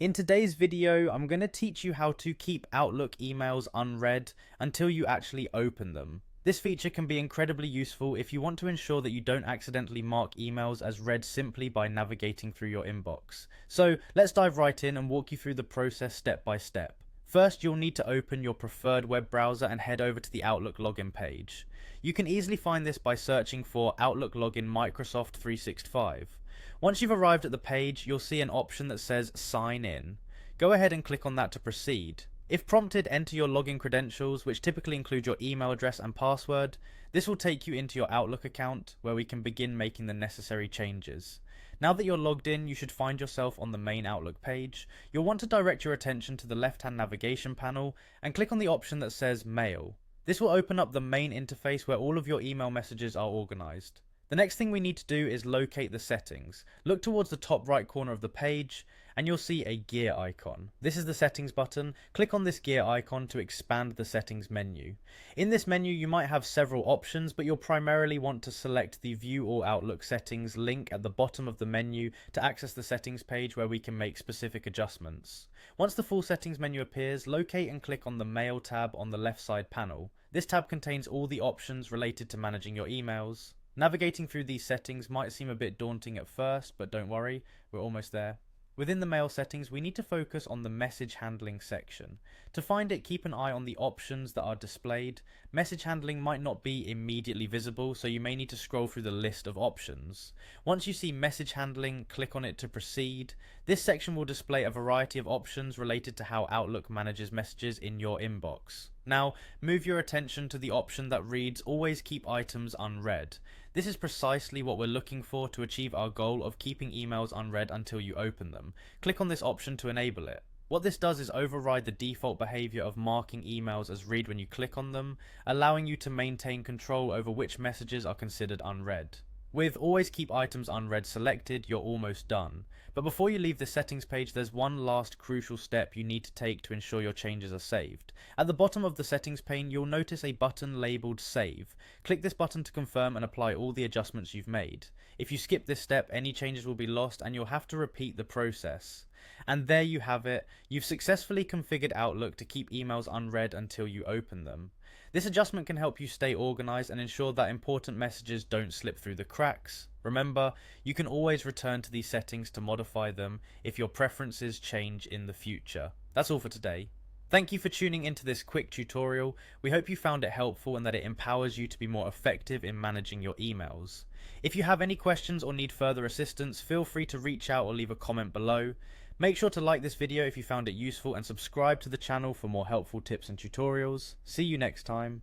In today's video, I'm going to teach you how to keep Outlook emails unread until you actually open them. This feature can be incredibly useful if you want to ensure that you don't accidentally mark emails as read simply by navigating through your inbox. So let's dive right in and walk you through the process step by step. First, you'll need to open your preferred web browser and head over to the Outlook login page. You can easily find this by searching for Outlook Login Microsoft 365. Once you've arrived at the page, you'll see an option that says Sign In. Go ahead and click on that to proceed. If prompted, enter your login credentials, which typically include your email address and password. This will take you into your Outlook account, where we can begin making the necessary changes. Now that you're logged in, you should find yourself on the main Outlook page. You'll want to direct your attention to the left-hand navigation panel and click on the option that says Mail. This will open up the main interface where all of your email messages are organized. The next thing we need to do is locate the settings. Look towards the top right corner of the page and you'll see a gear icon. This is the settings button. Click on this gear icon to expand the settings menu. In this menu you might have several options, but you'll primarily want to select the View All Outlook Settings link at the bottom of the menu to access the settings page where we can make specific adjustments. Once the full settings menu appears, locate and click on the Mail tab on the left side panel. This tab contains all the options related to managing your emails. Navigating through these settings might seem a bit daunting at first, but don't worry, we're almost there. Within the mail settings, we need to focus on the message handling section. To find it, keep an eye on the options that are displayed. Message handling might not be immediately visible, so you may need to scroll through the list of options. Once you see message handling, click on it to proceed. This section will display a variety of options related to how Outlook manages messages in your inbox. Now, move your attention to the option that reads Always Keep Items Unread. This is precisely what we're looking for to achieve our goal of keeping emails unread until you open them. Click on this option to enable it. What this does is override the default behavior of marking emails as read when you click on them, allowing you to maintain control over which messages are considered unread. With Always Keep Items Unread selected, you're almost done. But before you leave the settings page, there's one last crucial step you need to take to ensure your changes are saved. At the bottom of the settings pane, you'll notice a button labeled Save. Click this button to confirm and apply all the adjustments you've made. If you skip this step, any changes will be lost and you'll have to repeat the process. And there you have it. You've successfully configured Outlook to keep emails unread until you open them. This adjustment can help you stay organized and ensure that important messages don't slip through the cracks. Remember, you can always return to these settings to modify them if your preferences change in the future. That's all for today. Thank you for tuning into this quick tutorial. We hope you found it helpful and that it empowers you to be more effective in managing your emails. If you have any questions or need further assistance, feel free to reach out or leave a comment below. Make sure to like this video if you found it useful and subscribe to the channel for more helpful tips and tutorials. See you next time.